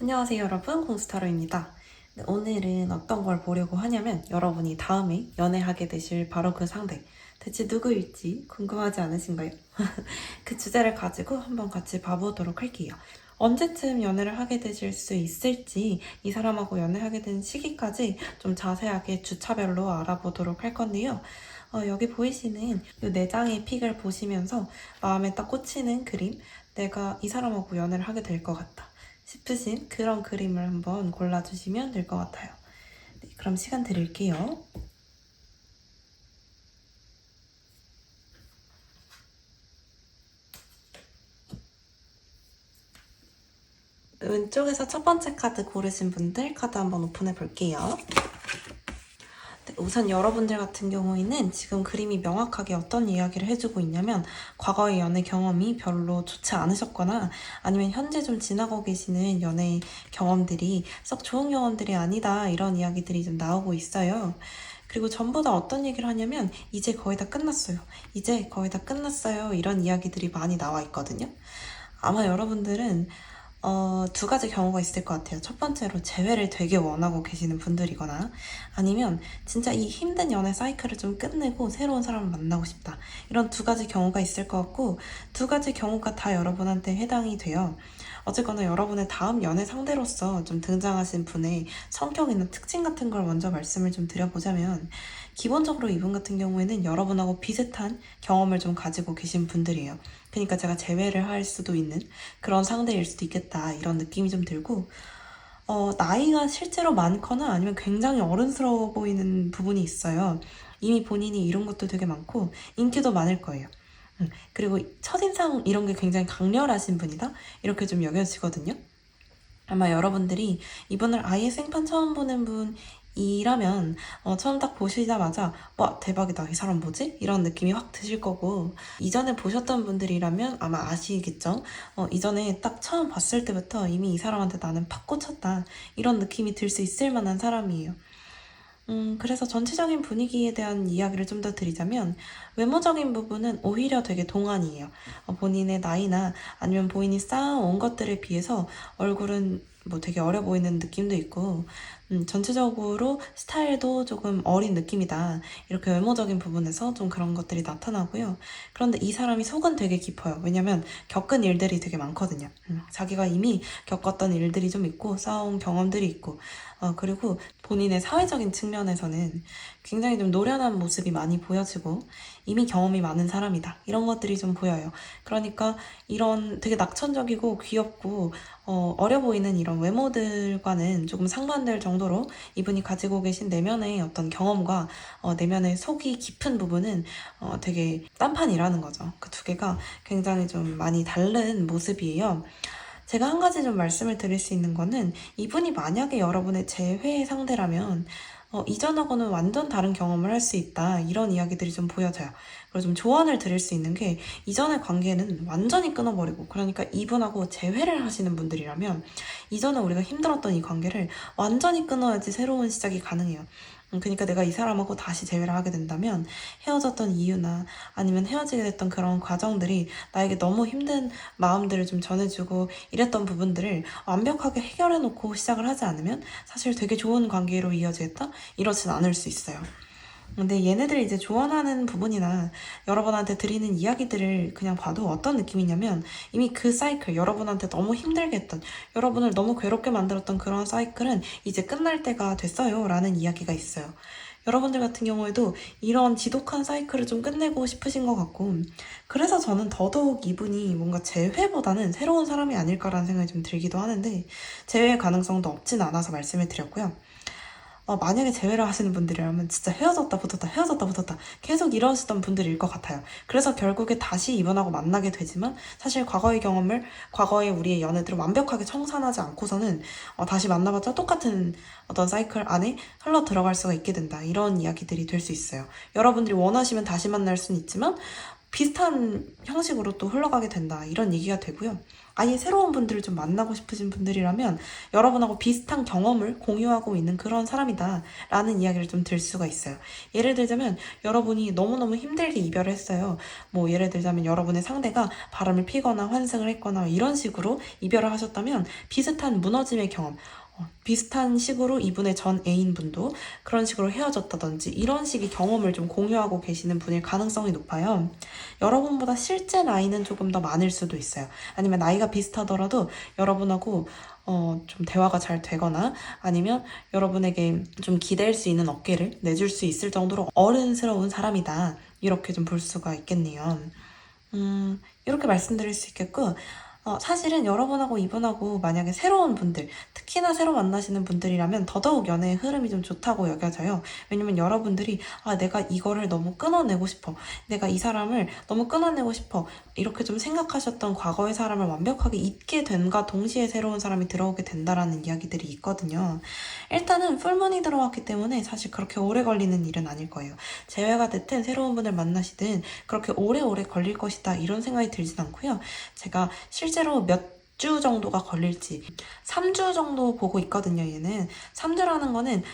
안녕하세요 여러분, 공스타로입니다. 네, 오늘은 어떤 걸 보려고 하냐면 여러분이 다음에 연애하게 되실 바로 그 상대 대체 누구일지 궁금하지 않으신가요? 그 주제를 가지고 한번 같이 봐보도록 할게요. 언제쯤 연애를 하게 되실 수 있을지, 이 사람하고 연애하게 된 시기까지 좀 자세하게 주차별로 알아보도록 할 건데요. 여기 보이시는 이 4장의 픽을 보시면서 마음에 딱 꽂히는 그림, 내가 이 사람하고 연애를 하게 될 것 같다 싶으신 그런 그림을 한번 골라주시면 될 것 같아요. 네, 그럼 시간 드릴게요. 왼쪽에서 첫 번째 카드 고르신 분들 카드 한번 오픈해 볼게요. 네, 우선 여러분들 같은 경우에는 지금 그림이 명확하게 어떤 이야기를 해주고 있냐면 과거의 연애 경험이 별로 좋지 않으셨거나 아니면 현재 좀 지나고 계시는 연애 경험들이 썩 좋은 경험들이 아니다, 이런 이야기들이 좀 나오고 있어요. 그리고 전부 다 어떤 얘기를 하냐면 이제 거의 다 끝났어요. 이제 거의 다 끝났어요. 이런 이야기들이 많이 나와 있거든요. 아마 여러분들은 2가지 경우가 있을 것 같아요. 첫 번째로 재회를 되게 원하고 계시는 분들이거나 아니면 진짜 이 힘든 연애 사이클을 좀 끝내고 새로운 사람을 만나고 싶다. 이런 2가지 경우가 있을 것 같고 2가지 경우가 다 여러분한테 해당이 돼요. 어쨌거나 여러분의 다음 연애 상대로서 좀 등장하신 분의 성격이나 특징 같은 걸 먼저 말씀을 좀 드려보자면 기본적으로 이분 같은 경우에는 여러분하고 비슷한 경험을 좀 가지고 계신 분들이에요. 그러니까 제가 재회를 할 수도 있는 그런 상대일 수도 있겠다, 이런 느낌이 좀 들고 나이가 실제로 많거나 아니면 굉장히 어른스러워 보이는 부분이 있어요. 이미 본인이 이룬 것도 되게 많고 인기도 많을 거예요. 그리고 첫인상 이런 게 굉장히 강렬하신 분이다, 이렇게 좀 여겨지거든요. 아마 여러분들이 이분을 아예 생판 처음 보는 분이라면 처음 딱 보시자마자 와, 대박이다, 이 사람 뭐지? 이런 느낌이 확 드실 거고, 이전에 보셨던 분들이라면 아마 아시겠죠? 이전에 딱 처음 봤을 때부터 이미 이 사람한테 나는 팍 꽂혔다, 이런 느낌이 들 수 있을 만한 사람이에요. 그래서 전체적인 분위기에 대한 이야기를 좀 더 드리자면 외모적인 부분은 오히려 되게 동안이에요. 본인의 나이나 아니면 본인이 쌓아온 것들에 비해서 얼굴은 뭐 되게 어려 보이는 느낌도 있고 전체적으로 스타일도 조금 어린 느낌이다, 이렇게 외모적인 부분에서 좀 그런 것들이 나타나고요. 그런데 이 사람이 속은 되게 깊어요. 왜냐면 겪은 일들이 되게 많거든요. 자기가 이미 겪었던 일들이 좀 있고 쌓아온 경험들이 있고 그리고 본인의 사회적인 측면에서는 굉장히 좀 노련한 모습이 많이 보여지고 이미 경험이 많은 사람이다, 이런 것들이 좀 보여요. 그러니까 이런 되게 낙천적이고 귀엽고 어려 보이는 이런 외모들과는 조금 상반될 정도로 이분이 가지고 계신 내면의 어떤 경험과 내면의 속이 깊은 부분은 되게 딴판이라는 거죠. 그 2개가 굉장히 좀 많이 다른 모습이에요. 제가 한 가지 좀 말씀을 드릴 수 있는 거는 이분이 만약에 여러분의 재회 상대라면 이전하고는 완전 다른 경험을 할 수 있다, 이런 이야기들이 좀 보여져요. 그래서 좀 조언을 드릴 수 있는 게 이전의 관계는 완전히 끊어버리고, 그러니까 이분하고 재회를 하시는 분들이라면 이전에 우리가 힘들었던 이 관계를 완전히 끊어야지 새로운 시작이 가능해요. 그러니까 내가 이 사람하고 다시 재회를 하게 된다면 헤어졌던 이유나 아니면 헤어지게 됐던 그런 과정들이 나에게 너무 힘든 마음들을 좀 전해주고 이랬던 부분들을 완벽하게 해결해놓고 시작을 하지 않으면 사실 되게 좋은 관계로 이어지겠다? 이러진 않을 수 있어요. 근데 얘네들이 이제 조언하는 부분이나 여러분한테 드리는 이야기들을 그냥 봐도 어떤 느낌이냐면 이미 그 사이클, 여러분한테 너무 힘들게 했던, 여러분을 너무 괴롭게 만들었던 그런 사이클은 이제 끝날 때가 됐어요 라는 이야기가 있어요. 여러분들 같은 경우에도 이런 지독한 사이클을 좀 끝내고 싶으신 것 같고, 그래서 저는 더더욱 이분이 뭔가 재회보다는 새로운 사람이 아닐까라는 생각이 좀 들기도 하는데 재회 가능성도 없진 않아서 말씀을 드렸고요. 만약에 재회를 하시는 분들이라면 진짜 헤어졌다 붙었다 헤어졌다 붙었다 계속 이러시던 분들일 것 같아요. 그래서 결국에 다시 이분하고 만나게 되지만 사실 과거의 경험을, 과거의 우리의 연애들을 완벽하게 청산하지 않고서는 다시 만나봤자 똑같은 어떤 사이클 안에 흘러 들어갈 수가 있게 된다, 이런 이야기들이 될 수 있어요. 여러분들이 원하시면 다시 만날 수는 있지만 비슷한 형식으로 또 흘러가게 된다, 이런 얘기가 되고요. 아예 새로운 분들을 좀 만나고 싶으신 분들이라면 여러분하고 비슷한 경험을 공유하고 있는 그런 사람이다 라는 이야기를 좀 들 수가 있어요. 예를 들자면 여러분이 너무너무 힘들게 이별을 했어요. 뭐 예를 들자면 여러분의 상대가 바람을 피거나 환승을 했거나 이런 식으로 이별을 하셨다면 비슷한 무너짐의 경험, 비슷한 식으로 이분의 전 애인분도 그런 식으로 헤어졌다든지 이런 식의 경험을 좀 공유하고 계시는 분일 가능성이 높아요. 여러분보다 실제 나이는 조금 더 많을 수도 있어요. 아니면 나이가 비슷하더라도 여러분하고 좀 대화가 잘 되거나 아니면 여러분에게 좀 기댈 수 있는 어깨를 내줄 수 있을 정도로 어른스러운 사람이다. 이렇게 좀 볼 수가 있겠네요. 이렇게 말씀드릴 수 있겠고, 사실은 여러분하고 이분하고 만약에 새로운 분들, 특히나 새로 만나시는 분들이라면 더더욱 연애의 흐름이 좀 좋다고 여겨져요. 왜냐면 여러분들이 내가 이거를 너무 끊어내고 싶어. 내가 이 사람을 너무 끊어내고 싶어. 이렇게 좀 생각하셨던 과거의 사람을 완벽하게 잊게 된과 동시에 새로운 사람이 들어오게 된다라는 이야기들이 있거든요. 일단은 풀문이 들어왔기 때문에 사실 그렇게 오래 걸리는 일은 아닐 거예요. 재회가 됐든 새로운 분을 만나시든 그렇게 오래오래 걸릴 것이다 이런 생각이 들진 않고요. 제가 실제로 몇 주 정도가 걸릴지 3주 정도 보고 있거든요. 얘는 3주라는 거는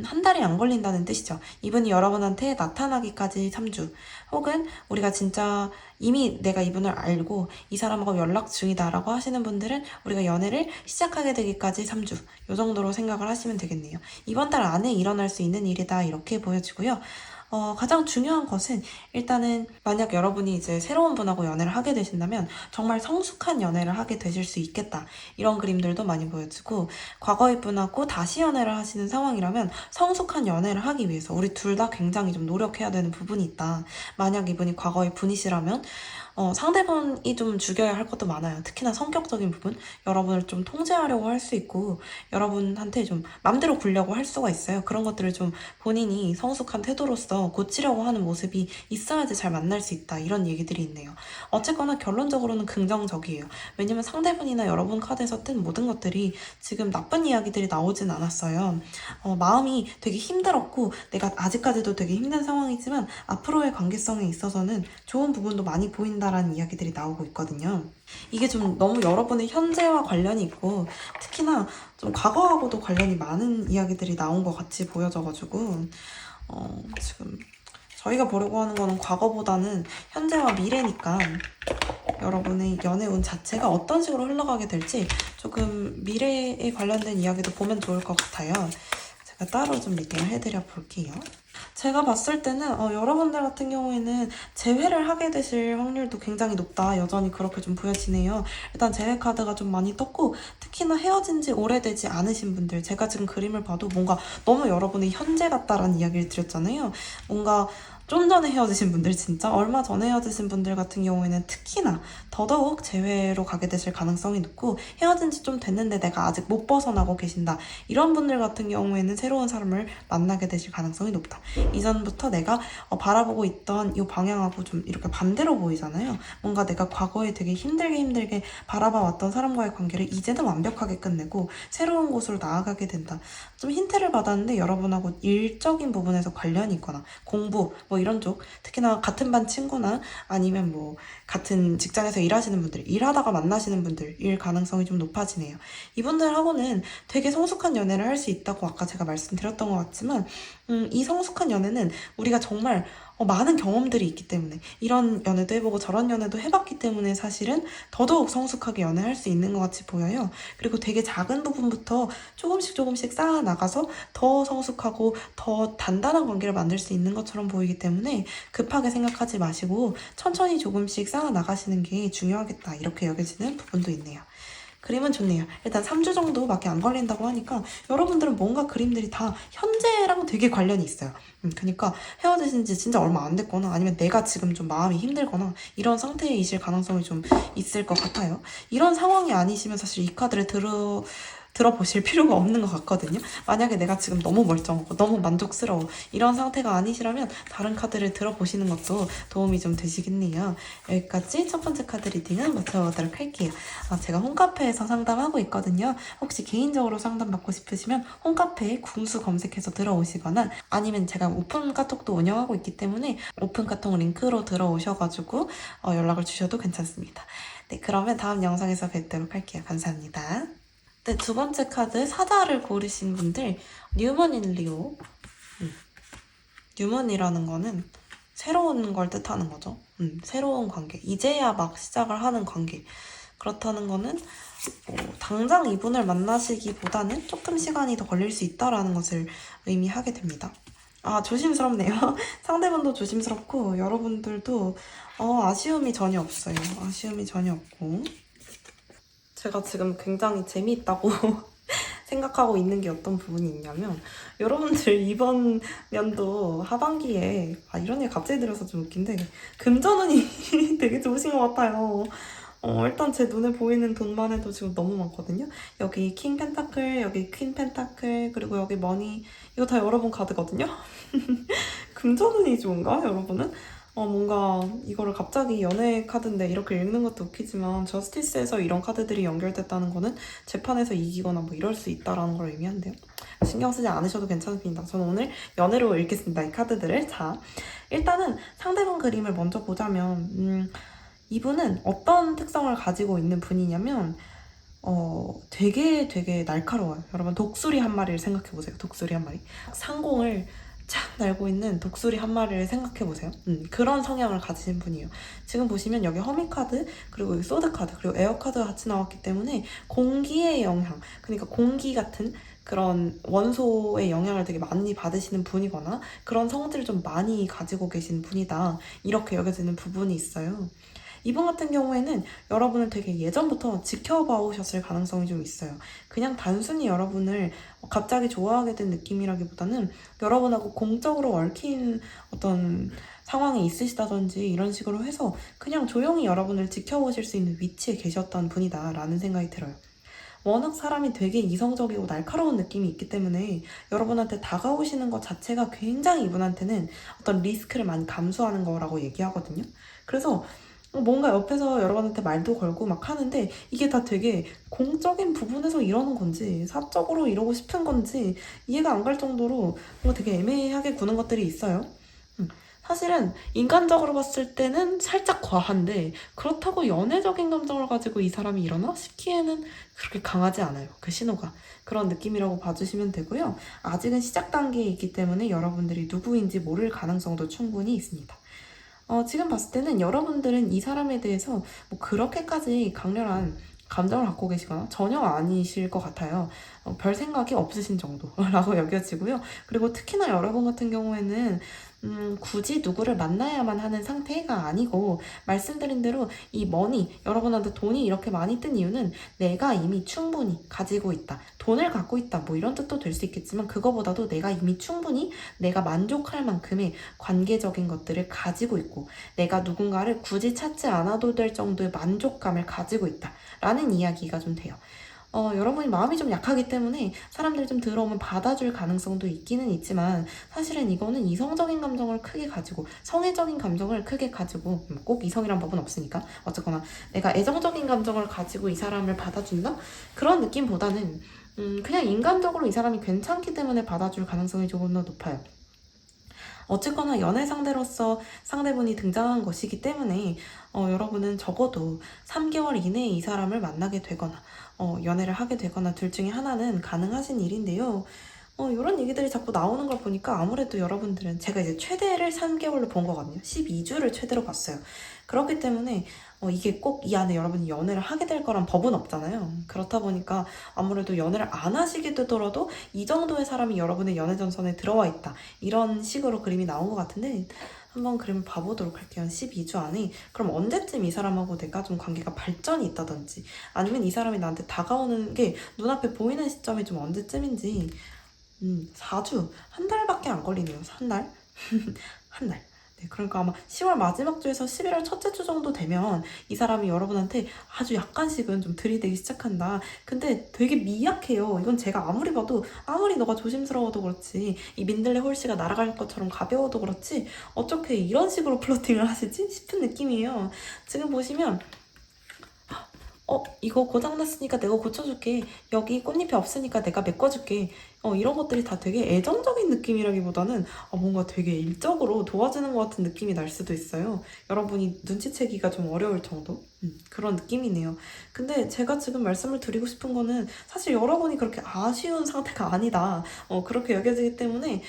한 달이 안 걸린다는 뜻이죠. 이분이 여러분한테 나타나기까지 3주 혹은 우리가 진짜 이미 내가 이분을 알고 이 사람하고 연락 중이다라고 하시는 분들은 우리가 연애를 시작하게 되기까지 3주 이 정도로 생각을 하시면 되겠네요. 이번 달 안에 일어날 수 있는 일이다 이렇게 보여지고요. 가장 중요한 것은 일단은 만약 여러분이 이제 새로운 분하고 연애를 하게 되신다면 정말 성숙한 연애를 하게 되실 수 있겠다. 이런 그림들도 많이 보여지고 과거의 분하고 다시 연애를 하시는 상황이라면 성숙한 연애를 하기 위해서 우리 둘 다 굉장히 좀 노력해야 되는 부분이 있다. 만약 이분이 과거의 분이시라면 상대분이 좀 죽여야 할 것도 많아요. 특히나 성격적인 부분, 여러분을 좀 통제하려고 할 수 있고 여러분한테 좀 맘대로 굴려고 할 수가 있어요. 그런 것들을 좀 본인이 성숙한 태도로서 고치려고 하는 모습이 있어야지 잘 만날 수 있다. 이런 얘기들이 있네요. 어쨌거나 결론적으로는 긍정적이에요. 왜냐면 상대분이나 여러분 카드에서 뜬 모든 것들이 지금 나쁜 이야기들이 나오진 않았어요. 마음이 되게 힘들었고 내가 아직까지도 되게 힘든 상황이지만 앞으로의 관계성에 있어서는 좋은 부분도 많이 보인다라는 이야기들이 나오고 있거든요. 이게 좀 너무 여러분의 현재와 관련이 있고 특히나 좀 과거하고도 관련이 많은 이야기들이 나온 것 같이 보여져가지고 지금 저희가 보려고 하는 거는 과거보다는 현재와 미래니까 여러분의 연애운 자체가 어떤 식으로 흘러가게 될지 조금 미래에 관련된 이야기도 보면 좋을 것 같아요. 제가 따로 좀 리딩을 해드려 볼게요. 제가 봤을 때는 여러분들 같은 경우에는 재회를 하게 되실 확률도 굉장히 높다. 여전히 그렇게 좀 보여지네요. 일단 재회 카드가 좀 많이 떴고 특히나 헤어진 지 오래되지 않으신 분들 제가 지금 그림을 봐도 뭔가 너무 여러분의 현재 같다라는 이야기를 드렸잖아요. 뭔가 좀 전에 헤어지신 분들 진짜 얼마 전에 헤어지신 분들 같은 경우에는 특히나 더더욱 재회로 가게 되실 가능성이 높고 헤어진 지 좀 됐는데 내가 아직 못 벗어나고 계신다. 이런 분들 같은 경우에는 새로운 사람을 만나게 되실 가능성이 높다. 이전부터 내가 바라보고 있던 이 방향하고 좀 이렇게 반대로 보이잖아요. 뭔가 내가 과거에 되게 힘들게 바라봐 왔던 사람과의 관계를 이제는 완벽하게 끝내고 새로운 곳으로 나아가게 된다. 좀 힌트를 받았는데 여러분하고 일적인 부분에서 관련이 있거나 공부 뭐 이런 쪽 특히나 같은 반 친구나 아니면 뭐 같은 직장에서 일하시는 분들 일하다가 만나시는 분들일 가능성이 좀 높아지네요. 이분들하고는 되게 성숙한 연애를 할 수 있다고 아까 제가 말씀드렸던 것 같지만 이 성숙한 연애는 우리가 정말 많은 경험들이 있기 때문에 이런 연애도 해보고 저런 연애도 해봤기 때문에 사실은 더더욱 성숙하게 연애할 수 있는 것 같이 보여요. 그리고 되게 작은 부분부터 조금씩 쌓아 나가서 더 성숙하고 더 단단한 관계를 만들 수 있는 것처럼 보이기 때문에 급하게 생각하지 마시고 천천히 조금씩 쌓아 나가시는 게 중요하겠다 이렇게 여겨지는 부분도 있네요. 그림은 좋네요. 일단 3주 정도밖에 안 걸린다고 하니까 여러분들은 뭔가 그림들이 다 현재랑 되게 관련이 있어요. 그러니까 헤어지신 지 진짜 얼마 안 됐거나 아니면 내가 지금 좀 마음이 힘들거나 이런 상태이실 가능성이 좀 있을 것 같아요. 이런 상황이 아니시면 사실 이 카드를 들어보실 필요가 없는 것 같거든요. 만약에 내가 지금 너무 멀쩡하고 너무 만족스러워 이런 상태가 아니시라면 다른 카드를 들어보시는 것도 도움이 좀 되시겠네요. 여기까지 첫 번째 카드 리딩은 마쳐보도록 할게요. 제가 홈카페에서 상담하고 있거든요. 혹시 개인적으로 상담 받고 싶으시면 홈카페에 궁수 검색해서 들어오시거나 아니면 제가 오픈 카톡도 운영하고 있기 때문에 오픈 카톡 링크로 들어오셔가지고 연락을 주셔도 괜찮습니다. 네, 그러면 다음 영상에서 뵙도록 할게요. 감사합니다. 네, 두 번째 카드 사자를 고르신 분들 뉴먼인 리오. 뉴먼이라는 거는 새로운 걸 뜻하는 거죠. 새로운 관계. 이제야 막 시작을 하는 관계. 그렇다는 거는 당장 이분을 만나시기보다는 조금 시간이 더 걸릴 수 있다라는 것을 의미하게 됩니다. 조심스럽네요. 상대방도 조심스럽고 여러분들도 아쉬움이 전혀 없어요. 아쉬움이 전혀 없고 제가 지금 굉장히 재미있다고 생각하고 있는 게 어떤 부분이 있냐면 여러분들 이번 연도 하반기에 이런 얘기 갑자기 들어서 좀 웃긴데 금전운이 되게 좋으신 것 같아요. 일단 제 눈에 보이는 돈만 해도 지금 너무 많거든요. 여기 킹 펜타클, 여기 퀸 펜타클, 그리고 여기 머니. 이거 다 여러분 카드거든요. 금전운이 좋은가, 여러분은? 뭔가 이거를 갑자기 연애 카드인데 이렇게 읽는 것도 웃기지만 저스티스에서 이런 카드들이 연결됐다는 거는 재판에서 이기거나 뭐 이럴 수 있다라는 걸 의미한대요. 신경 쓰지 않으셔도 괜찮습니다. 저는 오늘 연애로 읽겠습니다, 이 카드들을. 자, 일단은 상대방 그림을 먼저 보자면 이분은 어떤 특성을 가지고 있는 분이냐면 되게 날카로워요. 여러분 독수리 한 마리를 생각해보세요. 독수리 한 마리. 상공을 착 날고 있는 독수리 한 마리를 생각해보세요. 그런 성향을 가지신 분이에요. 지금 보시면 여기 허미 카드, 그리고 여기 소드 카드, 그리고 에어 카드가 같이 나왔기 때문에 공기의 영향, 그러니까 공기 같은 그런 원소의 영향을 되게 많이 받으시는 분이거나 그런 성질을 좀 많이 가지고 계신 분이다. 이렇게 여겨지는 부분이 있어요. 이분 같은 경우에는 여러분을 되게 예전부터 지켜봐 오셨을 가능성이 좀 있어요. 그냥 단순히 여러분을 갑자기 좋아하게 된 느낌이라기보다는 여러분하고 공적으로 얽힌 어떤 상황이 있으시다든지 이런 식으로 해서 그냥 조용히 여러분을 지켜보실 수 있는 위치에 계셨던 분이다 라는 생각이 들어요. 워낙 사람이 되게 이성적이고 날카로운 느낌이 있기 때문에 여러분한테 다가오시는 것 자체가 굉장히 이분한테는 어떤 리스크를 많이 감수하는 거라고 얘기하거든요. 그래서 뭔가 옆에서 여러분한테 말도 걸고 막 하는데 이게 다 되게 공적인 부분에서 이러는 건지 사적으로 이러고 싶은 건지 이해가 안 갈 정도로 뭔가 되게 애매하게 구는 것들이 있어요. 사실은 인간적으로 봤을 때는 살짝 과한데 그렇다고 연애적인 감정을 가지고 이 사람이 이러나 싶기에는 그렇게 강하지 않아요. 그 신호가. 그런 느낌이라고 봐주시면 되고요. 아직은 시작 단계에 있기 때문에 여러분들이 누구인지 모를 가능성도 충분히 있습니다. 지금 봤을 때는 여러분들은 이 사람에 대해서 뭐 그렇게까지 강렬한 감정을 갖고 계시거나 전혀 아니실 것 같아요. 별 생각이 없으신 정도라고 여겨지고요. 그리고 특히나 여러분 같은 경우에는 굳이 누구를 만나야만 하는 상태가 아니고 말씀드린 대로 이 머니, 여러분한테 돈이 이렇게 많이 뜬 이유는 내가 이미 충분히 가지고 있다. 돈을 갖고 있다. 뭐 이런 뜻도 될 수 있겠지만 그거보다도 내가 이미 충분히 내가 만족할 만큼의 관계적인 것들을 가지고 있고 내가 누군가를 굳이 찾지 않아도 될 정도의 만족감을 가지고 있다. 라는 이야기가 좀 돼요. 여러분이 마음이 좀 약하기 때문에 사람들이 좀 들어오면 받아줄 가능성도 있기는 있지만 사실은 이거는 이성적인 감정을 크게 가지고 성애적인 감정을 크게 가지고 꼭 이성이란 법은 없으니까 어쨌거나 내가 애정적인 감정을 가지고 이 사람을 받아준다? 그런 느낌보다는 그냥 인간적으로 이 사람이 괜찮기 때문에 받아줄 가능성이 조금 더 높아요. 어쨌거나 연애 상대로서 상대분이 등장한 것이기 때문에 여러분은 적어도 3개월 이내에 이 사람을 만나게 되거나 연애를 하게 되거나 둘 중에 하나는 가능하신 일인데요. 이런 얘기들이 자꾸 나오는 걸 보니까 아무래도 여러분들은 제가 이제 최대를 3개월로 본 거거든요. 12주를 최대로 봤어요. 그렇기 때문에 이게 꼭 이 안에 여러분이 연애를 하게 될 거란 법은 없잖아요. 그렇다 보니까 아무래도 연애를 안 하시게 되더라도 이 정도의 사람이 여러분의 연애 전선에 들어와 있다. 이런 식으로 그림이 나온 것 같은데 한번 그림을 봐보도록 할게요. 12주 안에 그럼 언제쯤 이 사람하고 내가 좀 관계가 발전이 있다든지 아니면 이 사람이 나한테 다가오는 게 눈앞에 보이는 시점이 좀 언제쯤인지 4주, 한 달밖에 안 걸리네요. 한 달? 한 달. 네, 그러니까 아마 10월 마지막 주에서 11월 첫째 주 정도 되면 이 사람이 여러분한테 아주 약간씩은 좀 들이대기 시작한다. 근데 되게 미약해요. 이건 제가 아무리 봐도, 아무리 너가 조심스러워도 그렇지, 이 민들레 홀씨가 날아갈 것처럼 가벼워도 그렇지, 어떻게 이런 식으로 플러팅을 하시지? 싶은 느낌이에요. 지금 보시면 이거 고장났으니까 내가 고쳐줄게. 여기 꽃잎이 없으니까 내가 메꿔줄게. 이런 것들이 다 되게 애정적인 느낌이라기보다는 뭔가 되게 일적으로 도와주는 것 같은 느낌이 날 수도 있어요. 여러분이 눈치채기가 좀 어려울 정도? 그런 느낌이네요. 근데 제가 지금 말씀을 드리고 싶은 거는 사실 여러분이 그렇게 아쉬운 상태가 아니다. 그렇게 여겨지기 때문에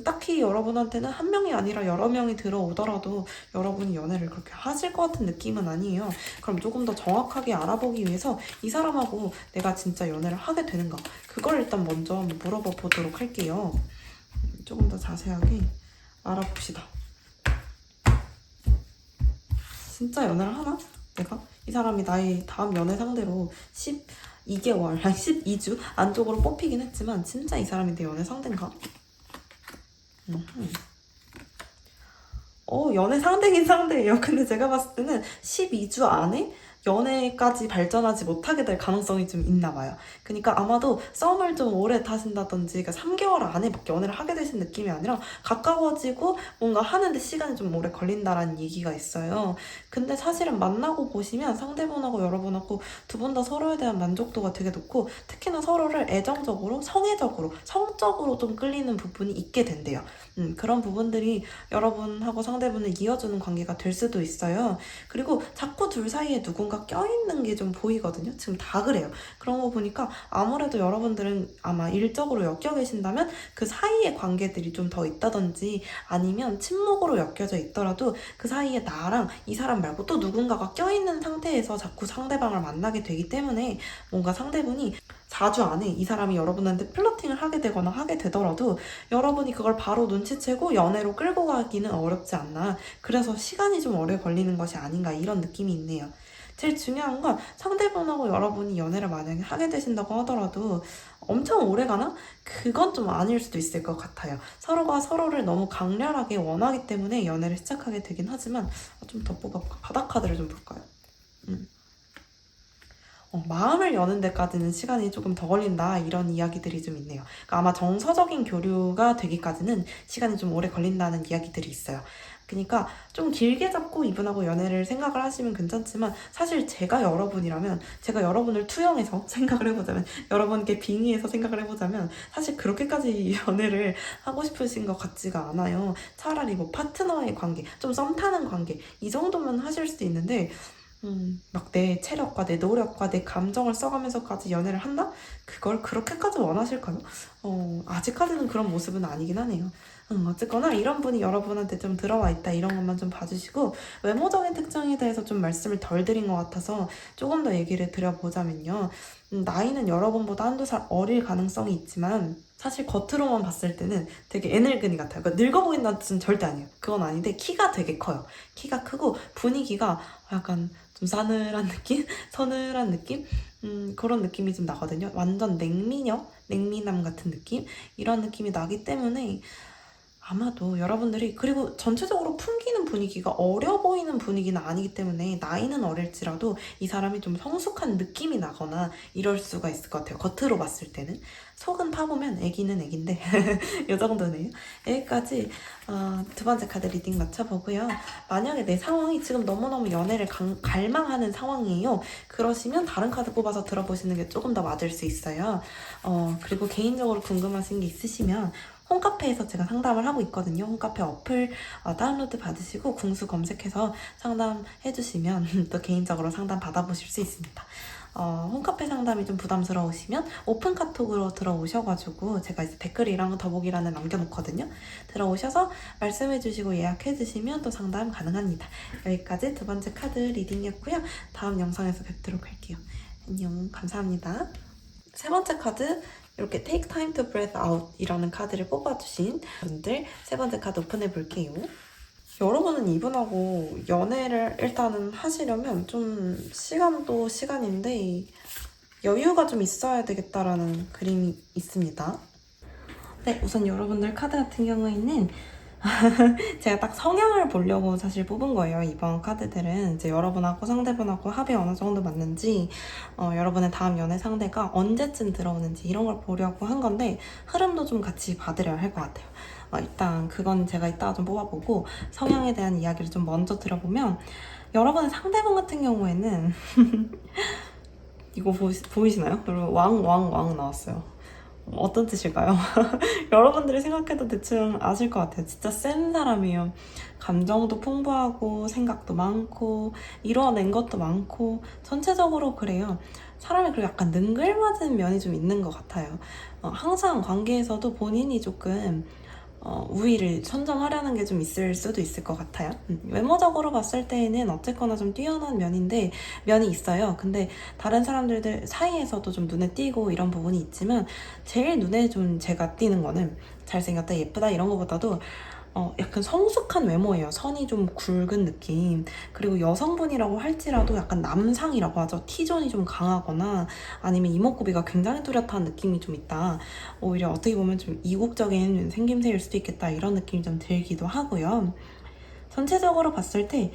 딱히 여러분한테는 한 명이 아니라 여러 명이 들어오더라도 여러분이 연애를 그렇게 하실 것 같은 느낌은 아니에요. 그럼 조금 더 정확하게 알아보기 위해서 이 사람하고 내가 진짜 연애를 하게 되는가? 그걸 일단 먼저 한번 물어봐 보도록 할게요. 조금 더 자세하게 알아봅시다. 진짜 연애를 하나? 내가? 이 사람이 나의 다음 연애 상대로 12개월, 아니 12주 안쪽으로 뽑히긴 했지만 진짜 이 사람이 내 연애 상대인가? 연애 상대긴 상대예요. 근데 제가 봤을 때는 12주 안에 연애까지 발전하지 못하게 될 가능성이 좀 있나 봐요. 그러니까 아마도 썸을 좀 오래 타신다든지, 그러니까 3개월 안에 막 연애를 하게 되신 느낌이 아니라 가까워지고 뭔가 하는데 시간이 좀 오래 걸린다라는 얘기가 있어요. 근데 사실은 만나고 보시면 상대분하고 여러분하고 두 분 다 서로에 대한 만족도가 되게 높고, 특히나 서로를 애정적으로, 성애적으로, 성적으로 좀 끌리는 부분이 있게 된대요. 그런 부분들이 여러분하고 상대분을 이어주는 관계가 될 수도 있어요. 그리고 자꾸 둘 사이에 누군가 껴있는 게 좀 보이거든요. 지금 다 그래요. 그런 거 보니까 아무래도 여러분들은 아마 일적으로 엮여 계신다면 그 사이에 관계들이 좀 더 있다든지, 아니면 친목으로 엮여져 있더라도 그 사이에 나랑 이 사람 말고 또 누군가가 껴있는 상태에서 자꾸 상대방을 만나게 되기 때문에 뭔가 상대분이 4주 안에 이 사람이 여러분한테 플러팅을 하게 되거나 하게 되더라도 여러분이 그걸 바로 눈치채고 연애로 끌고 가기는 어렵지 않나. 그래서 시간이 좀 오래 걸리는 것이 아닌가, 이런 느낌이 있네요. 제일 중요한 건 상대분하고 여러분이 연애를 만약에 하게 되신다고 하더라도 엄청 오래 가나? 그건 좀 아닐 수도 있을 것 같아요. 서로가 서로를 너무 강렬하게 원하기 때문에 연애를 시작하게 되긴 하지만, 좀 더 뽑아볼까? 바닥 카드를 좀 볼까요? 마음을 여는 데까지는 시간이 조금 더 걸린다, 이런 이야기들이 좀 있네요. 그러니까 아마 정서적인 교류가 되기까지는 시간이 좀 오래 걸린다는 이야기들이 있어요. 그러니까 좀 길게 잡고 이분하고 연애를 생각을 하시면 괜찮지만, 사실 제가 여러분이라면, 제가 여러분을 투영해서 생각을 해보자면, 여러분께 빙의해서 생각을 해보자면 사실 그렇게까지 연애를 하고 싶으신 것 같지가 않아요. 차라리 뭐 파트너의 관계, 좀 썸 타는 관계, 이 정도면 하실 수도 있는데, 막 내 체력과 내 노력과 내 감정을 써가면서까지 연애를 한다? 그걸 그렇게까지 원하실까요? 아직까지는 그런 모습은 아니긴 하네요. 어쨌거나 이런 분이 여러분한테 좀 들어와 있다, 이런 것만 좀 봐주시고, 외모적인 특징에 대해서 좀 말씀을 덜 드린 것 같아서 조금 더 얘기를 드려보자면요. 나이는 여러분보다 한두 살 어릴 가능성이 있지만, 사실 겉으로만 봤을 때는 되게 애늙은이 같아요. 그러니까 늙어 보인다는 뜻은 절대 아니에요. 그건 아닌데 키가 되게 커요. 키가 크고 분위기가 약간 좀 싸늘한 느낌? 서늘한 느낌? 그런 느낌이 좀 나거든요. 완전 냉미녀? 냉미남 같은 느낌? 이런 느낌이 나기 때문에 아마도 여러분들이, 그리고 전체적으로 풍기는 분위기가 어려 보이는 분위기는 아니기 때문에 나이는 어릴지라도 이 사람이 좀 성숙한 느낌이 나거나 이럴 수가 있을 것 같아요. 겉으로 봤을 때는. 속은 파보면 애기는 애긴데 이 정도네요. 여기까지 두 번째 카드 리딩 마쳐보고요. 만약에 내 상황이 지금 너무너무 연애를 갈망하는 상황이에요. 그러시면 다른 카드 뽑아서 들어보시는 게 조금 더 맞을 수 있어요. 그리고 개인적으로 궁금하신 게 있으시면 홈카페에서 제가 상담을 하고 있거든요. 홈카페 어플 다운로드 받으시고 궁수 검색해서 상담해주시면 또 개인적으로 상담 받아보실 수 있습니다. 홈카페 상담이 좀 부담스러우시면 오픈 카톡으로 들어오셔가지고 제가 이제 댓글이랑 더보기란에 남겨놓거든요. 들어오셔서 말씀해주시고 예약해주시면 또 상담 가능합니다. 여기까지 두 번째 카드 리딩이었고요. 다음 영상에서 뵙도록 할게요. 안녕, 감사합니다. 세 번째 카드, 이렇게 Take time to breathe out 이라는 카드를 뽑아주신 분들 세 번째 카드 오픈해 볼게요. 여러분은 이분하고 연애를 일단은 하시려면 좀 시간도 시간인데 여유가 좀 있어야 되겠다라는 그림이 있습니다. 네, 우선 여러분들 카드 같은 경우에는 제가 딱 성향을 보려고 사실 뽑은 거예요. 이번 카드들은 이제 여러분하고 상대분하고 합이 어느 정도 맞는지, 여러분의 다음 연애 상대가 언제쯤 들어오는지 이런 걸 보려고 한 건데 흐름도 좀 같이 봐드려야 할 것 같아요. 일단 그건 제가 이따가 좀 뽑아보고 성향에 대한 이야기를 좀 먼저 들어보면, 여러분의 상대분 같은 경우에는 이거 보이시나요? 여러분 왕 나왔어요. 어떤 뜻일까요? 여러분들이 생각해도 대충 아실 것 같아요. 진짜 센 사람이에요. 감정도 풍부하고 생각도 많고 이뤄낸 것도 많고 전체적으로 그래요. 사람이 그리고 약간 능글맞은 면이 좀 있는 것 같아요. 항상 관계에서도 본인이 조금 우위를 선점하려는 게 좀 있을 수도 있을 것 같아요. 외모적으로 봤을 때에는 어쨌거나 좀 뛰어난 면이 있어요. 근데 다른 사람들 사이에서도 좀 눈에 띄고 이런 부분이 있지만, 제일 눈에 좀 제가 띄는 거는 잘생겼다, 예쁘다 이런 거보다도 약간 성숙한 외모예요. 선이 좀 굵은 느낌. 그리고 여성분이라고 할지라도 약간 남상이라고 하죠. T존이 좀 강하거나 아니면 이목구비가 굉장히 뚜렷한 느낌이 좀 있다. 오히려 어떻게 보면 좀 이국적인 생김새일 수도 있겠다, 이런 느낌이 좀 들기도 하고요. 전체적으로 봤을 때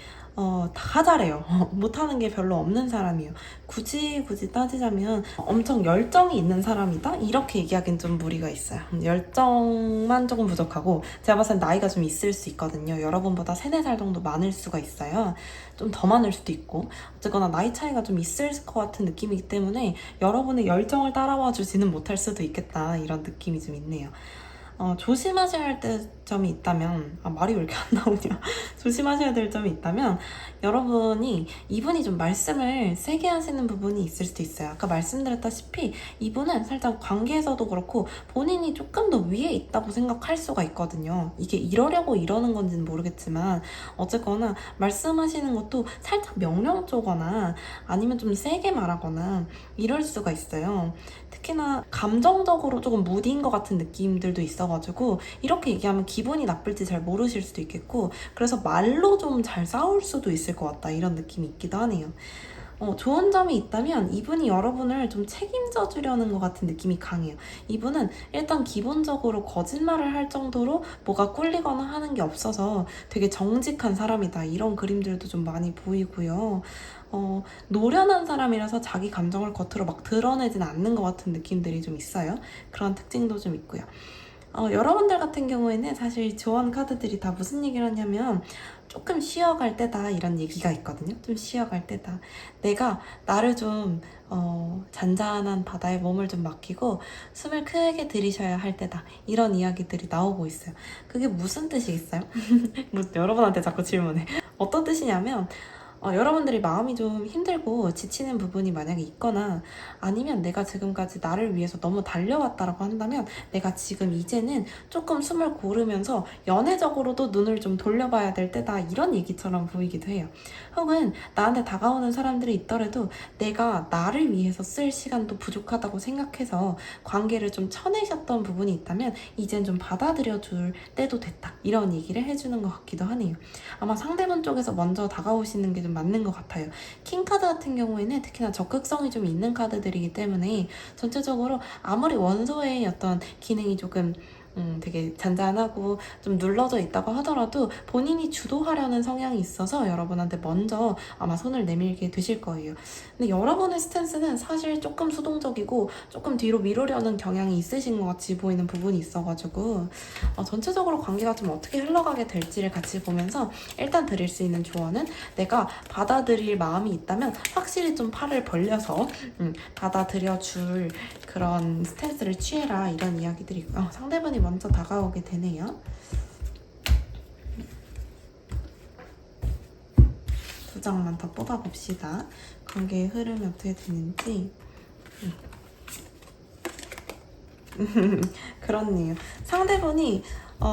다 잘해요. 못하는 게 별로 없는 사람이에요. 굳이 따지자면 엄청 열정이 있는 사람이다? 이렇게 얘기하기엔 좀 무리가 있어요. 열정만 조금 부족하고, 제가 봤을 땐 나이가 좀 있을 수 있거든요. 여러분보다 3, 4살 정도 많을 수가 있어요. 좀 더 많을 수도 있고, 어쨌거나 나이 차이가 좀 있을 것 같은 느낌이기 때문에 여러분의 열정을 따라와 주지는 못할 수도 있겠다, 이런 느낌이 좀 있네요. 조심하셔야 할 점이 있다면, 말이 왜 이렇게 안 나오냐. 조심하셔야 될 점이 있다면, 이분이 좀 말씀을 세게 하시는 부분이 있을 수도 있어요. 아까 말씀드렸다시피 이분은 살짝 관계에서도 그렇고 본인이 조금 더 위에 있다고 생각할 수가 있거든요. 이게 이러려고 이러는 건지는 모르겠지만 어쨌거나 말씀하시는 것도 살짝 명령조거나 아니면 좀 세게 말하거나 이럴 수가 있어요. 특히나 감정적으로 조금 무디인 것 같은 느낌들도 있어가지고 이렇게 얘기하면 기분이 나쁠지 잘 모르실 수도 있겠고, 그래서 말로 좀 잘 싸울 수도 있을 것 같다, 이런 느낌이 있기도 하네요. 좋은 점이 있다면 이분이 여러분을 좀 책임져 주려는 것 같은 느낌이 강해요. 이분은 일단 기본적으로 거짓말을 할 정도로 뭐가 꿀리거나 하는 게 없어서 되게 정직한 사람이다, 이런 그림들도 좀 많이 보이고요. 노련한 사람이라서 자기 감정을 겉으로 막 드러내진 않는 것 같은 느낌들이 좀 있어요. 그런 특징도 좀 있고요. 여러분들 같은 경우에는 사실 조언 카드들이 다 무슨 얘기를 하냐면, 조금 쉬어갈 때다, 이런 얘기가 있거든요. 좀 쉬어갈 때다. 내가 나를 좀 잔잔한 바다에 몸을 좀 맡기고 숨을 크게 들이셔야 할 때다, 이런 이야기들이 나오고 있어요. 그게 무슨 뜻이겠어요? 뭐 여러분한테 자꾸 질문해. 어떤 뜻이냐면, 여러분들이 마음이 좀 힘들고 지치는 부분이 만약에 있거나, 아니면 내가 지금까지 나를 위해서 너무 달려왔다라고 한다면 내가 지금 이제는 조금 숨을 고르면서 연애적으로도 눈을 좀 돌려봐야 될 때다, 이런 얘기처럼 보이기도 해요. 혹은 나한테 다가오는 사람들이 있더라도 내가 나를 위해서 쓸 시간도 부족하다고 생각해서 관계를 좀 쳐내셨던 부분이 있다면 이젠 좀 받아들여 줄 때도 됐다, 이런 얘기를 해주는 것 같기도 하네요. 아마 상대방 쪽에서 먼저 다가오시는 게 좀 맞는 것 같아요. 킹카드 같은 경우에는 특히나 적극성이 좀 있는 카드들이기 때문에 전체적으로 아무리 원소의 어떤 기능이 조금 되게 잔잔하고 좀 눌러져 있다고 하더라도 본인이 주도하려는 성향이 있어서 여러분한테 먼저 아마 손을 내밀게 되실 거예요. 근데 여러분의 스탠스는 사실 조금 수동적이고 조금 뒤로 미루려는 경향이 있으신 것 같이 보이는 부분이 있어가지고 전체적으로 관계가 좀 어떻게 흘러가게 될지를 같이 보면서 일단 드릴 수 있는 조언은, 내가 받아들일 마음이 있다면 확실히 좀 팔을 벌려서 받아들여 줄 그런 스탠스를 취해라, 이런 이야기들이고요. 상대분이 먼저 다가오게 되네요. 두 장만 더 뽑아봅시다. 관계의 흐름이 어떻게 되는지. 그렇네요. 상대분이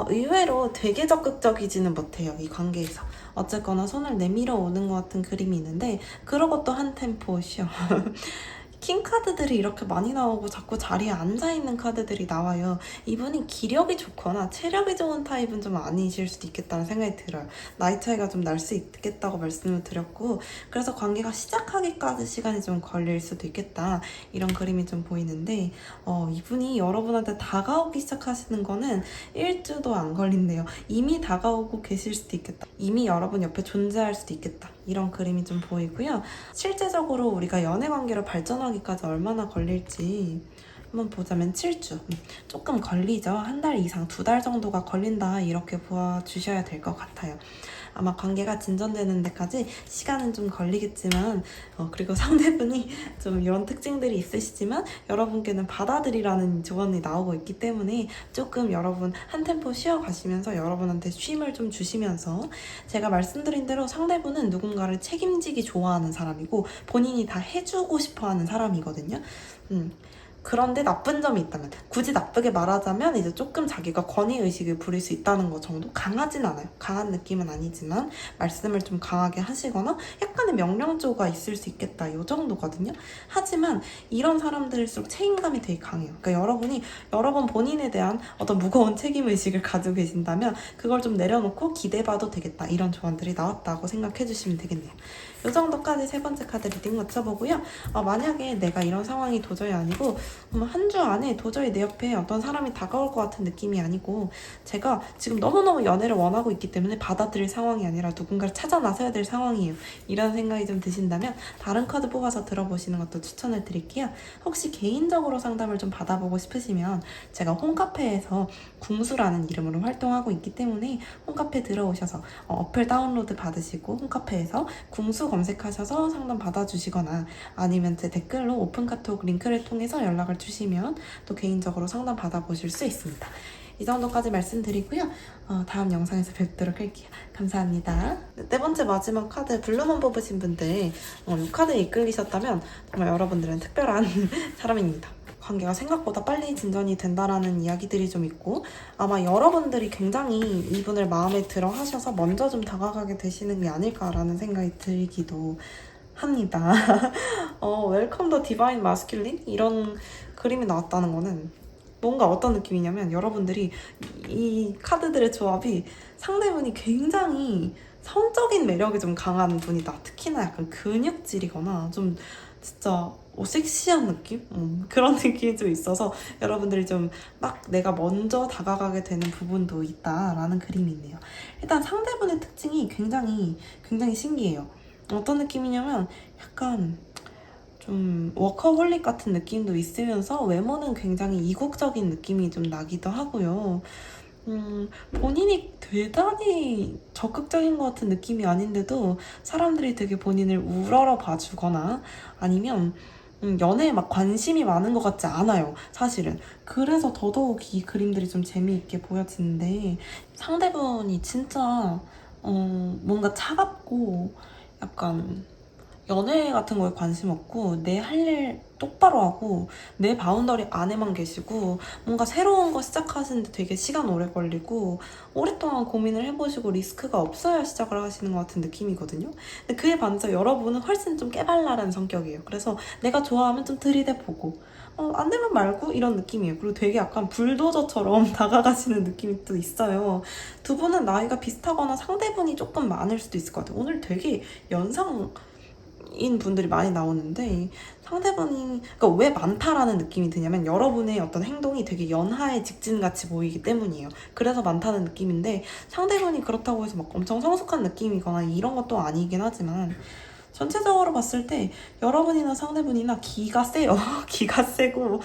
의외로 되게 적극적이지는 못해요, 이 관계에서. 어쨌거나 손을 내밀어 오는 것 같은 그림이 있는데, 그러고 또 한 템포 쉬어. 킹 카드들이 이렇게 많이 나오고 자꾸 자리에 앉아있는 카드들이 나와요. 이분이 기력이 좋거나 체력이 좋은 타입은 좀 아니실 수도 있겠다는 생각이 들어요. 나이 차이가 좀 날 수 있겠다고 말씀을 드렸고, 그래서 관계가 시작하기까지 시간이 좀 걸릴 수도 있겠다, 이런 그림이 좀 보이는데, 이분이 여러분한테 다가오기 시작하시는 거는 일주도 안 걸린대요. 이미 다가오고 계실 수도 있겠다. 이미 여러분 옆에 존재할 수도 있겠다. 이런 그림이 좀 보이고요. 실제적으로 우리가 연애 관계로 발전하기까지 얼마나 걸릴지 한번 보자면 7주. 조금 걸리죠. 한 달 이상, 2달 정도가 걸린다, 이렇게 보아주셔야 될 것 같아요. 아마 관계가 진전되는 데까지 시간은 좀 걸리겠지만, 그리고 상대분이 좀 이런 특징들이 있으시지만 여러분께는 받아들이라는 조언이 나오고 있기 때문에 조금 여러분 한 템포 쉬어가시면서 여러분한테 쉼을 좀 주시면서, 제가 말씀드린 대로 상대분은 누군가를 책임지기 좋아하는 사람이고 본인이 다 해주고 싶어하는 사람이거든요. 그런데 나쁜 점이 있다면, 굳이 나쁘게 말하자면 이제 조금 자기가 권위의식을 부릴 수 있다는 것 정도? 강하진 않아요. 강한 느낌은 아니지만 말씀을 좀 강하게 하시거나 약간의 명령조가 있을 수 있겠다, 이 정도거든요. 하지만 이런 사람들일수록 책임감이 되게 강해요. 그러니까 여러분 본인에 대한 어떤 무거운 책임의식을 가지고 계신다면 그걸 좀 내려놓고 기대봐도 되겠다, 이런 조언들이 나왔다고 생각해 주시면 되겠네요. 이 정도까지 세 번째 카드 리딩 맞춰보고요. 만약에 내가 이런 상황이 도저히 아니고 한 주 안에 도저히 내 옆에 어떤 사람이 다가올 것 같은 느낌이 아니고 제가 지금 너무너무 연애를 원하고 있기 때문에 받아들일 상황이 아니라 누군가를 찾아 나서야 될 상황이에요, 이런 생각이 좀 드신다면 다른 카드 뽑아서 들어보시는 것도 추천을 드릴게요. 혹시 개인적으로 상담을 좀 받아보고 싶으시면 제가 홈카페에서 궁수라는 이름으로 활동하고 있기 때문에 홈카페 들어오셔서 어플 다운로드 받으시고 홈카페에서 궁수 검색하셔서 상담 받아주시거나, 아니면 제 댓글로 오픈카톡 링크를 통해서 연락을 주시면 또 개인적으로 상담 받아보실 수 있습니다. 이 정도까지 말씀드리고요. 다음 영상에서 뵙도록 할게요. 감사합니다. 네 번째 마지막 카드 블루문 뽑으신 분들, 이 카드에 이끌리셨다면 정말 여러분들은 특별한 사람입니다. 관계가 생각보다 빨리 진전이 된다라는 이야기들이 좀 있고, 아마 여러분들이 굉장히 이분을 마음에 들어 하셔서 먼저 좀 다가가게 되시는 게 아닐까라는 생각이 들기도 합니다. 웰컴 더 디바인 마스큘린? 이런 그림이 나왔다는 거는 뭔가 어떤 느낌이냐면, 여러분들이 이 카드들의 조합이 상대분이 굉장히 성적인 매력이 좀 강한 분이다. 특히나 약간 근육질이거나 좀 진짜 섹시한 느낌? 그런 느낌이 좀 있어서 여러분들이 좀 막 내가 먼저 다가가게 되는 부분도 있다라는 그림이 있네요. 일단 상대분의 특징이 굉장히 신기해요. 어떤 느낌이냐면 약간 좀 워커홀릭 같은 느낌도 있으면서 외모는 굉장히 이국적인 느낌이 좀 나기도 하고요. 본인이 대단히 적극적인 것 같은 느낌이 아닌데도 사람들이 되게 본인을 우러러 봐주거나 아니면 연애에 막 관심이 많은 것 같지 않아요, 사실은. 그래서 더더욱 이 그림들이 좀 재미있게 보여지는데, 상대분이 진짜 뭔가 차갑고 약간 연애 같은 거에 관심 없고 내 할 일 똑바로 하고 내 바운더리 안에만 계시고, 뭔가 새로운 거 시작하시는데 되게 시간 오래 걸리고 오랫동안 고민을 해보시고 리스크가 없어야 시작을 하시는 것 같은 느낌이거든요. 근데 그에 반해서 여러분은 훨씬 좀 깨발랄한 성격이에요. 그래서 내가 좋아하면 좀 들이대보고 안 되면 말고, 이런 느낌이에요. 그리고 되게 약간 불도저처럼 다가가시는 느낌이 또 있어요. 두 분은 나이가 비슷하거나 상대분이 조금 많을 수도 있을 것 같아요. 오늘 되게 인 분들이 많이 나오는데, 상대분이 그러니까 왜 많다라는 느낌이 드냐면 여러분의 어떤 행동이 되게 연하의 직진같이 보이기 때문이에요. 그래서 많다는 느낌인데, 상대분이 그렇다고 해서 막 엄청 성숙한 느낌이거나 이런 것도 아니긴 하지만 전체적으로 봤을 때 여러분이나 상대분이나 기가 세요. 기가 세고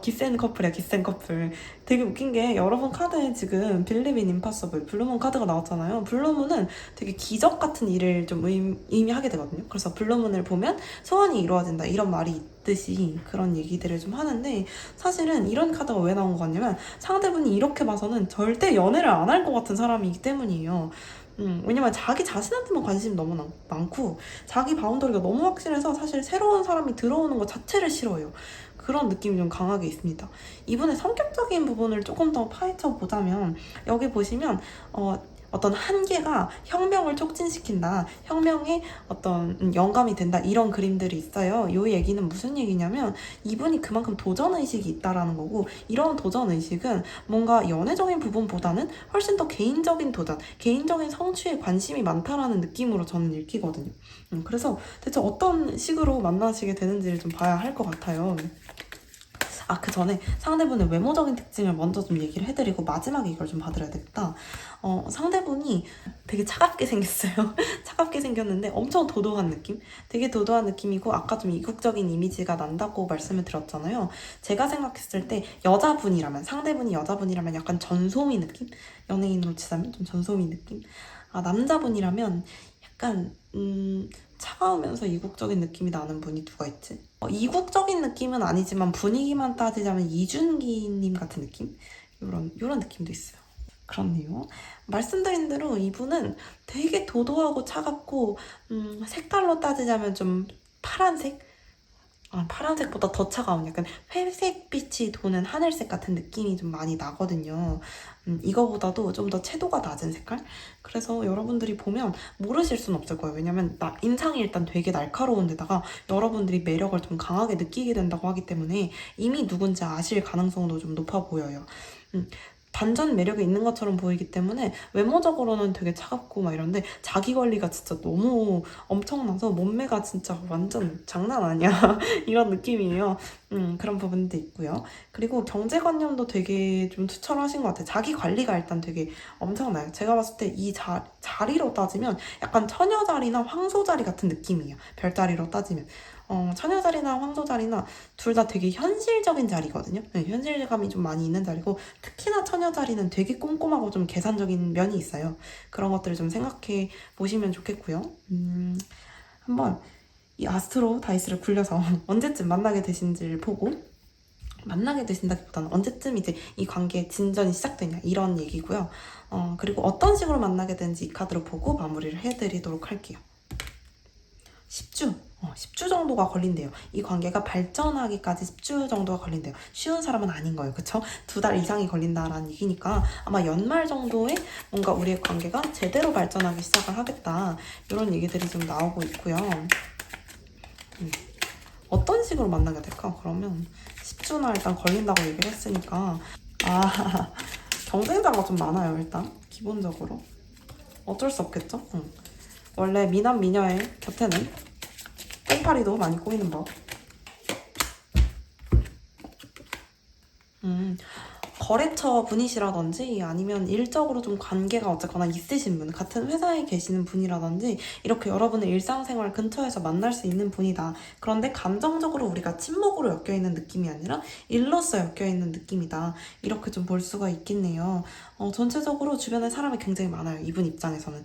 기센 커플이야, 기센 커플. 되게 웃긴 게 여러분 카드에 지금 Believe in Impossible, 블루문 카드가 나왔잖아요. 블루문은 되게 기적 같은 일을 좀 의미하게 되거든요. 그래서 블루문을 보면 소원이 이루어진다, 이런 말이 있듯이 그런 얘기들을 좀 하는데, 사실은 이런 카드가 왜 나온 거 같냐면 상대분이 이렇게 봐서는 절대 연애를 안 할 것 같은 사람이기 때문이에요. 왜냐면 자기 자신한테만 관심이 너무 많고 자기 바운더리가 너무 확실해서 사실 새로운 사람이 들어오는 것 자체를 싫어해요. 그런 느낌이 좀 강하게 있습니다. 이분의 성격적인 부분을 조금 더 파헤쳐 보자면, 여기 보시면 어떤 한계가 혁명을 촉진시킨다, 혁명의 어떤 영감이 된다, 이런 그림들이 있어요. 이 얘기는 무슨 얘기냐면 이분이 그만큼 도전의식이 있다라는 거고, 이런 도전의식은 뭔가 연애적인 부분보다는 훨씬 더 개인적인 도전, 개인적인 성취에 관심이 많다라는 느낌으로 저는 읽히거든요. 그래서 대체 어떤 식으로 만나시게 되는지를 좀 봐야 할 것 같아요. 그 전에 상대분의 외모적인 특징을 먼저 좀 얘기를 해드리고 마지막에 이걸 좀 봐드려야 되겠다. 상대분이 되게 차갑게 생겼어요. 차갑게 생겼는데 엄청 도도한 느낌? 되게 도도한 느낌이고, 아까 좀 이국적인 이미지가 난다고 말씀을 드렸잖아요. 제가 생각했을 때 여자분이라면, 상대분이 여자분이라면 약간 전소미 느낌? 연예인으로 치자면 좀 전소미 느낌? 남자분이라면 약간 차가우면서 이국적인 느낌이 나는 분이 누가 있지? 이국적인 느낌은 아니지만 분위기만 따지자면 이준기님 같은 느낌? 이런 느낌도 있어요. 그렇네요. 말씀드린 대로 이분은 되게 도도하고 차갑고, 색깔로 따지자면 좀 파란색? 파란색보다 더 차가운 약간 회색빛이 도는 하늘색 같은 느낌이 좀 많이 나거든요. 이거보다도 좀 더 채도가 낮은 색깔? 그래서 여러분들이 보면 모르실 수는 없을 거예요. 왜냐면 인상이 일단 되게 날카로운 데다가 여러분들이 매력을 좀 강하게 느끼게 된다고 하기 때문에 이미 누군지 아실 가능성도 좀 높아 보여요. 반전 매력이 있는 것처럼 보이기 때문에 외모적으로는 되게 차갑고 막 이런데 자기 관리가 진짜 너무 엄청나서 몸매가 진짜 완전 장난 아니야. 이런 느낌이에요. 그런 부분도 있고요. 그리고 경제관념도 되게 좀 투철하신 것 같아요. 자기 관리가 일단 되게 엄청나요. 제가 봤을 때 이 자리로 따지면 약간 처녀자리나 황소자리 같은 느낌이에요. 별자리로 따지면. 처녀자리나 황소자리나 둘 다 되게 현실적인 자리거든요. 네, 현실감이 좀 많이 있는 자리고, 특히나 처녀자리는 되게 꼼꼼하고 좀 계산적인 면이 있어요. 그런 것들을 좀 생각해 보시면 좋겠고요. 한번 이 아스트로 다이스를 굴려서 언제쯤 만나게 되신지를 보고, 만나게 되신다기보다는 언제쯤 이제 이 관계의 진전이 시작되냐, 이런 얘기고요. 그리고 어떤 식으로 만나게 되는지 이 카드로 보고 마무리를 해드리도록 할게요. 10주 10주 정도가 걸린대요. 이 관계가 발전하기까지 10주 정도가 걸린대요. 쉬운 사람은 아닌 거예요. 그쵸? 2달 이상이 걸린다라는 얘기니까 아마 연말 정도에 뭔가 우리의 관계가 제대로 발전하기 시작을 하겠다, 이런 얘기들이 좀 나오고 있고요. 어떤 식으로 만나게 될까? 그러면 10주나 일단 걸린다고 얘기를 했으니까 경쟁자가 좀 많아요. 일단 기본적으로 어쩔 수 없겠죠? 원래 미남 미녀의 곁에는 꽁파리도 많이 꼬이는 법. 거래처 분이시라든지 아니면 일적으로 좀 관계가 어쨌거나 있으신 분, 같은 회사에 계시는 분이라든지 이렇게 여러분의 일상생활 근처에서 만날 수 있는 분이다. 그런데 감정적으로 우리가 친목으로 엮여있는 느낌이 아니라 일로서 엮여있는 느낌이다. 이렇게 좀 볼 수가 있겠네요. 전체적으로 주변에 사람이 굉장히 많아요. 이분 입장에서는.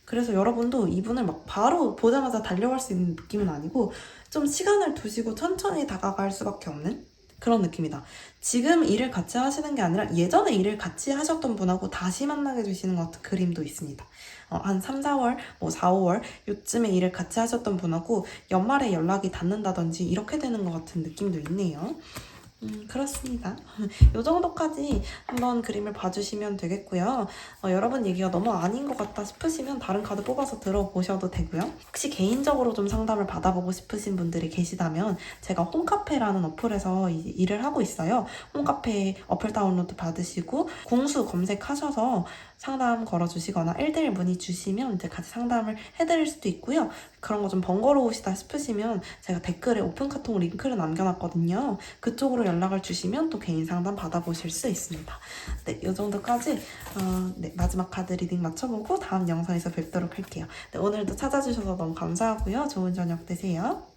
그래서 여러분도 이분을 막 바로 보자마자 달려갈 수 있는 느낌은 아니고 좀 시간을 두시고 천천히 다가갈 수밖에 없는 그런 느낌이다. 지금 일을 같이 하시는 게 아니라 예전에 일을 같이 하셨던 분하고 다시 만나게 되시는 것 같은 그림도 있습니다. 한 3, 4월, 4, 5월 요쯤에 일을 같이 하셨던 분하고 연말에 연락이 닿는다든지 이렇게 되는 것 같은 느낌도 있네요. 그렇습니다. 이 정도까지 한번 그림을 봐주시면 되겠고요. 여러분 얘기가 너무 아닌 것 같다 싶으시면 다른 카드 뽑아서 들어보셔도 되고요. 혹시 개인적으로 좀 상담을 받아보고 싶으신 분들이 계시다면 제가 홈카페라는 어플에서 일을 하고 있어요. 홈카페 어플 다운로드 받으시고 궁수 검색하셔서 상담 걸어주시거나 1대1 문의 주시면 이제 같이 상담을 해드릴 수도 있고요. 그런 거 좀 번거로우시다 싶으시면 제가 댓글에 오픈카톡 링크를 남겨놨거든요. 그쪽으로 연락을 주시면 또 개인 상담 받아보실 수 있습니다. 네, 이 정도까지 마지막 카드 리딩 맞춰보고 다음 영상에서 뵙도록 할게요. 네, 오늘도 찾아주셔서 너무 감사하고요. 좋은 저녁 되세요.